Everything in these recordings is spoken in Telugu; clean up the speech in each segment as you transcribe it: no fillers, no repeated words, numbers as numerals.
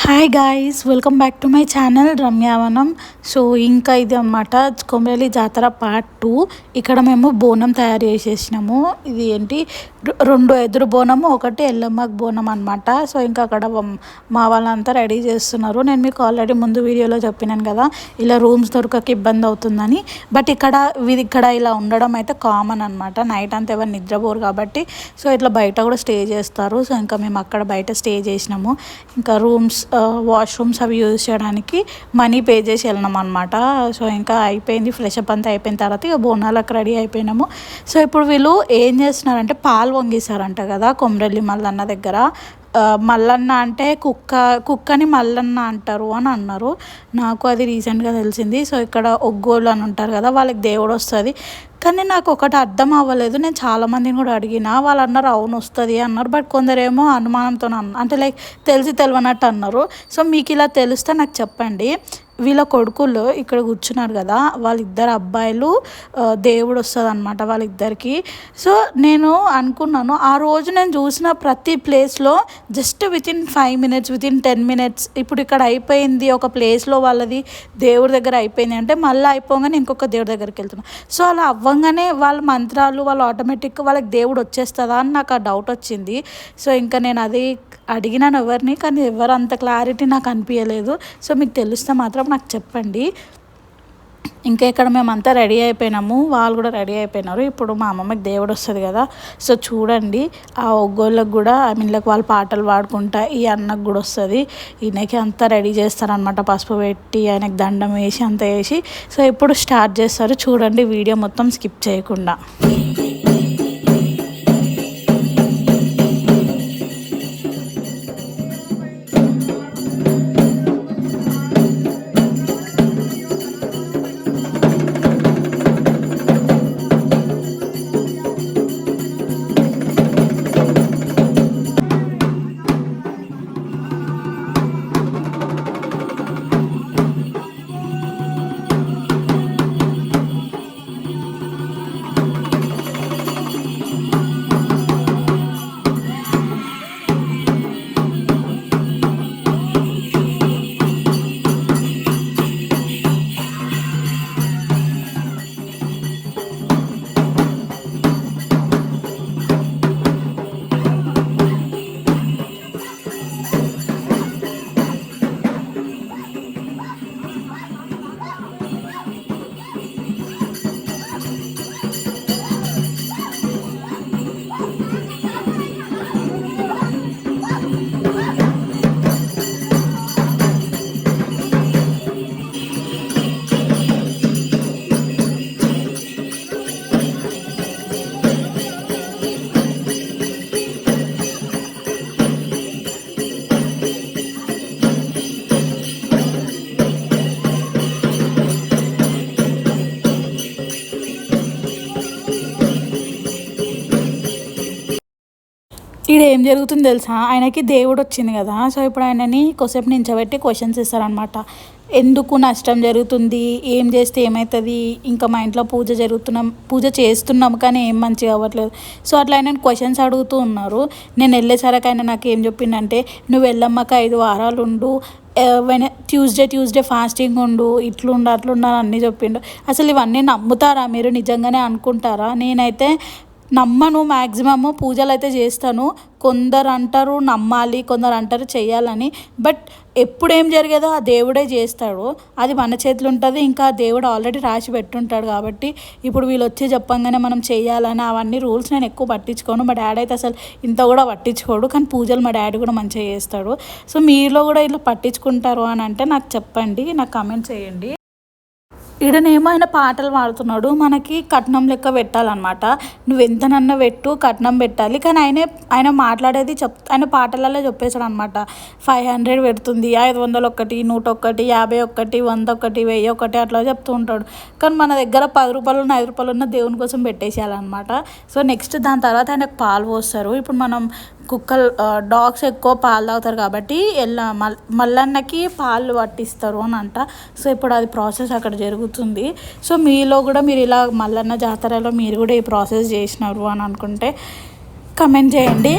Hi guys, welcome back to my channel Ramyavanam. So ఇంకా ఇది అన్నమాట కొమరవెల్లి జాతర పార్ట్ 2. ఇక్కడ మేము బోనం తయారు చేసేసినాము. ఇది ఏంటి, రెండు ఎదురు బోనము, ఒకటి ఎల్లమ్మకు బోనం అనమాట. సో ఇంకా అక్కడ మా వాళ్ళంతా రెడీ చేస్తున్నారు. నేను మీకు ఆల్రెడీ ముందు వీడియోలో చెప్పినాను కదా, ఇలా రూమ్స్ దొరకక ఇబ్బంది అవుతుందని. బట్ ఇక్కడ ఇలా ఉండడం అయితే కామన్ అనమాట. నైట్ అంతా ఎవరు నిద్రపోరు కాబట్టి సో ఇట్లా బయట కూడా స్టే చేస్తారు. సో ఇంకా మేము అక్కడ బయట స్టే చేసినాము. ఇంకా రూమ్స్, వాష్రూమ్స్ అవి యూజ్ చేయడానికి మనీ పే చేసి వెళ్ళినాం అనమాట. సో ఇంకా అయిపోయింది, ఫ్రెష్ అప్ అంతా అయిపోయిన తర్వాత ఇక బోనాలకు రెడీ అయిపోయినాము. సో ఇప్పుడు వీళ్ళు ఏం చేస్తున్నారంటే పాలు వంగేశారంట కదా కొమరవెల్లి మల్లన్న దగ్గర. మల్లన్న అంటే కుక్కని మల్లన్న అంటారు అని అన్నారు. నాకు అది రీసెంట్గా తెలిసింది. సో ఇక్కడ ఒగ్గోళ్ళు అని ఉంటారు కదా, వాళ్ళకి దేవుడు వస్తుంది. కానీ నాకు ఒకటి అర్థం అవ్వలేదు. నేను చాలామందిని కూడా అడిగిన, వాళ్ళు అన్నారు అవును వస్తుంది అన్నారు. బట్ కొందరేమో అనుమానంతో అంటే లైక్ తెలియనట్టు అన్నారు. సో మీకు ఇలా తెలిస్తే నాకు చెప్పండి. వీళ్ళ కొడుకులు ఇక్కడ కూర్చున్నారు కదా, వాళ్ళిద్దరు అబ్బాయిలు దేవుడు వస్తుంది అనమాట వాళ్ళిద్దరికి. సో నేను అనుకున్నాను, ఆ రోజు నేను చూసిన ప్రతి ప్లేస్లో just within 5 minutes, within 10 minutes ఇప్పుడు ఇక్కడ అయిపోయింది ఒక ప్లేస్లో వాళ్ళది దేవుడి దగ్గర అయిపోయింది అంటే మళ్ళీ అయిపోగానే ఇంకొక దేవుడి దగ్గరికి వెళ్తున్నాను. సో అలా అవ్వగానే వాళ్ళ మంత్రాలు వాళ్ళు ఆటోమేటిక్గా వాళ్ళకి దేవుడు వచ్చేస్తుందా అని నాకు ఆ డౌట్ వచ్చింది. సో ఇంకా నేను అది అడిగినాను ఎవరిని, కానీ ఎవరు అంత క్లారిటీ నాకు అనిపించలేదు. సో మీకు తెలిస్తే మాత్రం నాకు చెప్పండి. ఇంకా ఇక్కడ మేమంతా రెడీ అయిపోయినాము, వాళ్ళు కూడా రెడీ అయిపోయినారు. ఇప్పుడు మా అమ్మమ్మకి దేవుడు వస్తుంది కదా, సో చూడండి ఆ ఒగ్గోళ్ళకి కూడా వీళ్ళకి వాళ్ళు పాటలు పాడుకుంటా ఈ అన్నకు కూడా వస్తుంది. ఈయనకి అంతా రెడీ చేస్తారనమాట, పసుపు పెట్టి ఆయనకి దండం వేసి అంతా వేసి. సో ఇప్పుడు స్టార్ట్ చేస్తారు, చూడండి వీడియో మొత్తం స్కిప్ చేయకుండా. ఇక్కడ ఏం జరుగుతుందో తెలుసా, ఆయనకి దేవుడు వచ్చింది కదా. సో ఇప్పుడు ఆయనని కొద్దిసేపు నించోబెట్టి క్వశ్చన్స్ ఇస్తారనమాట. ఎందుకు నష్టం జరుగుతుంది, ఏం చేస్తే ఏమవుతుంది, ఇంకా మా ఇంట్లో పూజ చేస్తున్నాం కానీ ఏం మంచిగా అవ్వట్లేదు. సో అట్లా ఆయన క్వశ్చన్స్ అడుగుతూ ఉన్నారు. నేను వెళ్ళేసరికి ఆయన నాకు ఏం చెప్పిందంటే, నువ్వు వెళ్ళమ్మక 5 వారాలు ఉండు, ట్యూస్డే ఫాస్టింగ్ ఉండు, ఇట్లుండు అట్లుండు అని అన్నీ చెప్పిండు. అసలు ఇవన్నీ నమ్ముతారా మీరు, నిజంగానే అనుకుంటారా? నేనైతే నమ్మను. మ్యాక్సిమము పూజలు అయితే చేస్తాను. కొందరు అంటారు నమ్మాలి, కొందరు అంటారు చెయ్యాలని. బట్ ఎప్పుడు ఏం జరిగేదో ఆ దేవుడే చేస్తాడు, అది మన చేతులు ఉంటుంది. ఇంకా దేవుడు ఆల్రెడీ రాసి పెట్టుంటాడు కాబట్టి ఇప్పుడు వీళ్ళు వచ్చి చెప్పంగానే మనం చేయాలని అవన్నీ రూల్స్ నేను ఎక్కువ పట్టించుకోను. మా డాడీ అయితే అసలు ఇంత కూడా పట్టించుకోడు, కానీ పూజలు మా డాడీ కూడా మంచిగా చేస్తాడు. సో మీలో కూడా ఇట్లా పట్టించుకుంటారు అని అంటే నాకు చెప్పండి, నాకు కామెంట్ చేయండి. ఈడనేమో ఆయన పాటలు పాడుతున్నాడు, మనకి కట్నం లెక్క పెట్టాలన్నమాట. నువ్వు ఎంతనన్నా పెట్టు, కట్నం పెట్టాలి. కానీ ఆయన మాట్లాడేది ఆయన పాటలలో చెప్పేశాడు అనమాట. 500 పెడుతుంది, 500 ఒకటి, 101, 50 ఒకటి, 100 ఒకటి, 1000 ఒకటి అట్లా చెప్తూ ఉంటాడు. కానీ మన దగ్గర 10 రూపాయలు ఉన్న 5 రూపాయలు ఉన్న దేవుని కోసం పెట్టేసేయాలన్నమాట. సో నెక్స్ట్ దాని తర్వాత ఆయనకు పాలు పోస్తారు. ఇప్పుడు మనం డాగ్స్ ఎక్కువ పాలు తాగుతారు కాబట్టి మల్లన్నకి పాలు పట్టిస్తారు అని అంట. సో ఇప్పుడు అది ప్రాసెస్ అక్కడ జరుగుతుంది. సో మీలో కూడా మీరు ఇలా మల్లన్న జాతరలో మీరు కూడా ఈ ప్రాసెస్ చేసినారు అని అనుకుంటే కమెంట్ చేయండి.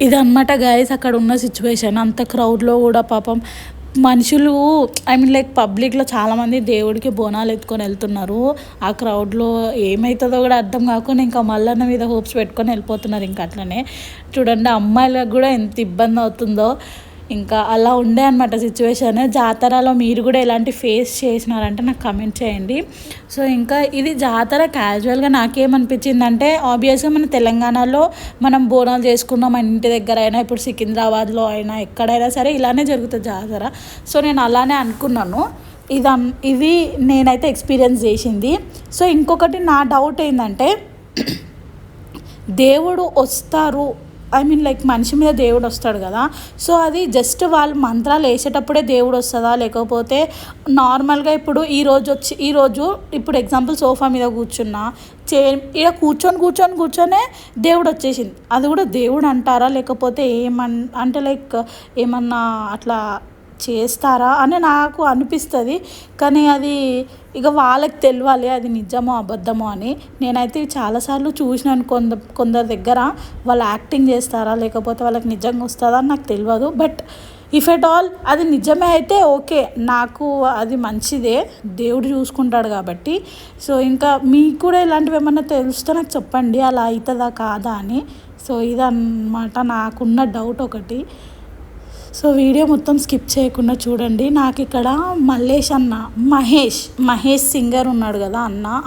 ఇదన్నమాట గాయస్ అక్కడ ఉన్న సిచ్యువేషన్. అంత క్రౌడ్లో కూడా పాపం మనుషులు ఐ మీన్ లైక్ పబ్లిక్లో చాలామంది దేవుడికి బోనాలు ఎత్తుకొని వెళ్తున్నారు. ఆ క్రౌడ్లో ఏమవుతుందో కూడా అర్థం కాకుండా ఇంకా మల్లన్న మీద హోప్స్ పెట్టుకొని వెళ్ళిపోతున్నారు. ఇంకా అట్లనే చూడండి అమ్మాయిలకు కూడా ఎంత ఇబ్బంది అవుతుందో. ఇంకా అలా ఉండే అనమాట సిచ్యువేషన్. జాతరలో మీరు కూడా ఎలాంటి ఫేస్ చేసినారంటే నాకు కమెంట్ చేయండి. సో ఇంకా ఇది జాతర క్యాజువల్గా నాకేమనిపించిందంటే, ఆబ్వియస్గా మన తెలంగాణలో మనం బోనాలు చేసుకున్నాం, మన ఇంటి దగ్గర అయినా, ఇప్పుడు సికింద్రాబాద్లో అయినా ఎక్కడైనా సరే ఇలానే జరుగుతుంది జాతర. సో నేను అలానే అనుకున్నాను. ఇది నేనైతే ఎక్స్పీరియన్స్ చేసింది. సో ఇంకొకటి నా డౌట్ ఏంటంటే, దేవుడు వస్తారు, ఐ మీన్ లైక్ మనిషి మీద దేవుడు వస్తాడు కదా. సో అది జస్ట్ వాళ్ళు మంత్రాలు వేసేటప్పుడే దేవుడు వస్తుందా, లేకపోతే నార్మల్గా ఇప్పుడు ఈరోజు ఇప్పుడు ఎగ్జాంపుల్ సోఫా మీద కూర్చున్నా, ఇక కూర్చొనే దేవుడు వచ్చేసింది, అది కూడా దేవుడు అంటారా, లేకపోతే అంటే లైక్ ఏమన్నా అట్లా చేస్తారా అని నాకు అనిపిస్తుంది. కానీ అది ఇక వాళ్ళకి తెలియాలి అది నిజమో అబద్ధమో అని. నేనైతే చాలాసార్లు చూసినాను కొందరి దగ్గర, వాళ్ళు యాక్టింగ్ చేస్తారా లేకపోతే వాళ్ళకి నిజంగా వస్తుందా అని నాకు తెలియదు. బట్ ఇఫ్ ఎట్ ఆల్ అది నిజమే అయితే ఓకే, నాకు అది మంచిదే, దేవుడు చూసుకుంటాడు కాబట్టి. సో ఇంకా మీకు కూడా ఇలాంటివి ఏమన్నా తెలిస్తే నాకు చెప్పండి, అలా అవుతుందా కాదా అని. సో ఇదన్నమాట నాకున్న డౌట్ ఒకటి. సో వీడియో మొత్తం స్కిప్ చేయకుండా చూడండి. నాకు ఇక్కడ మహేష్ సింగర్ ఉన్నాడు కదా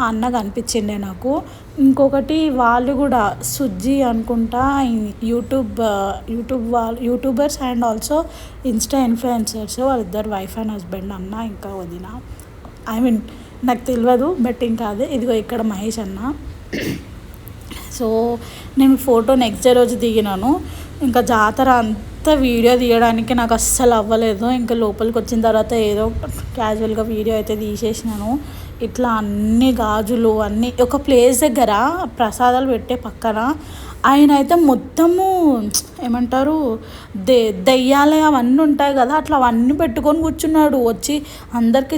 అన్న కనిపించిండే నాకు. ఇంకొకటి వాళ్ళు కూడా సుజ్జి అనుకుంటా, YouTubers and also Insta influencers, వాళ్ళిద్దరు వైఫ్ అండ్ హస్బెండ్, అన్న ఇంకా వదిన. ఐ మీన్ నాకు తెలియదు, బట్ ఇంకా అదే ఇదిగో ఇక్కడ మహేష్ అన్న. సో నేను ఫోటో నెక్స్ట్ డే రోజు దిగినాను. ఇంకా జాతర అంతా వీడియో తీయడానికి నాకు అస్సలు అవ్వలేదు. ఇంకా లోపలికి వచ్చిన తర్వాత ఏదో క్యాజువల్గా వీడియో అయితే తీసేసినాను. ఇట్లా అన్ని గాజులు అన్నీ ఒక ప్లేస్ దగ్గర ప్రసాదాలు పెట్టే పక్కన ఆయన అయితే మొత్తము ఏమంటారు దెయ్యాలే అవన్నీ ఉంటాయి కదా, అట్లా అవన్నీ పెట్టుకొని కూర్చున్నాడు. అందరికీ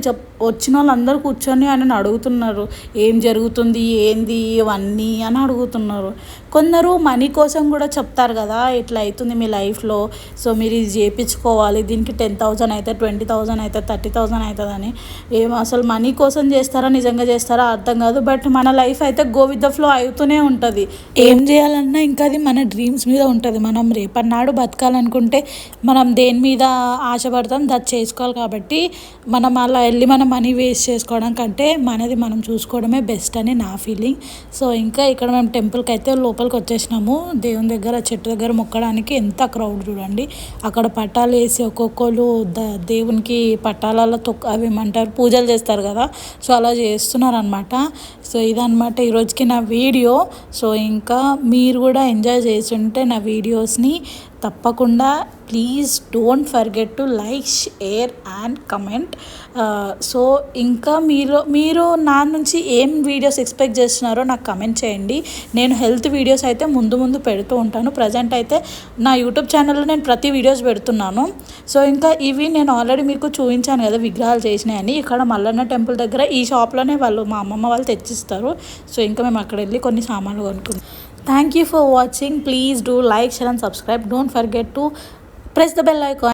వచ్చిన వాళ్ళందరూ కూర్చొని ఆయనను అడుగుతున్నారు, ఏం జరుగుతుంది ఏంది ఇవన్నీ అని అడుగుతున్నారు. కొందరు మనీ కోసం కూడా చెప్తారు కదా, ఇట్లా అవుతుంది మీ లైఫ్లో, సో మీరు ఇది చేయించుకోవాలి, దీనికి 10,000 అయితే 20,000 అయితే 30,000 అవుతుందని. అసలు మనీ కోసం చేస్తారా నిజంగా చేస్తారా అర్థం కాదు. బట్ మన లైఫ్ అయితే గో విత్ ద ఫ్లో అవుతూనే ఉంటుంది. ఏం చేయాలన్నా ఇంకా అది మన డ్రీమ్స్ మీద ఉంటుంది. మనం రేపన్నాడు బతకాలనుకుంటే మనం దేని మీద ఆశపడతాం అది చేసుకోవాలి. కాబట్టి మనం అలా వెళ్ళి మన మనీ వేస్ట్ చేసుకోవడం కంటే మనది మనం చూసుకోవడమే బెస్ట్ అని నా ఫీలింగ్. సో ఇంకా ఇక్కడ మేము టెంపుల్కి అయితే లోపలికి వచ్చేసినాము. దేవుని దగ్గర చెట్టు దగ్గర మొక్కడానికి ఎంత క్రౌడ్ చూడండి. అక్కడ పట్టాలు వేసి ఒక్కొక్కరు దేవునికి పట్టాలలో అవి ఏమంటారు పూజలు చేస్తారు కదా, సో అలా చేస్తున్నారు అనమాట. సో ఇదన్నమాట ఈరోజుకి నా వీడియో. సో ఇంకా మీరు కూడా ఎంజాయ్ చేసి ఉంటే నా వీడియోస్ని తప్పకుండా please don't forget to like, share and comment. So ఇంకా మీరు నా నుంచి ఏం వీడియోస్ ఎక్స్పెక్ట్ చేస్తున్నారో నాకు కమెంట్ చేయండి. నేను హెల్త్ వీడియోస్ అయితే ముందు పెడుతూ ఉంటాను. ప్రజెంట్ అయితే నా యూట్యూబ్ ఛానల్లో నేను ప్రతి వీడియోస్ పెడుతున్నాను. సో ఇంకా ఇవి నేను ఆల్రెడీ మీకు చూపించాను కదా విగ్రహాలు చేసినాయని. ఇక్కడ మల్లన్న టెంపుల్ దగ్గర ఈ షాప్లోనే మా అమ్మమ్మ వాళ్ళు తెచ్చిస్తారు. సో ఇంకా మేము అక్కడ వెళ్ళి కొన్ని సామాన్లు కొనుక్కుంటాం. Thank you for watching. Please do like, share and subscribe. Don't forget to press the bell icon.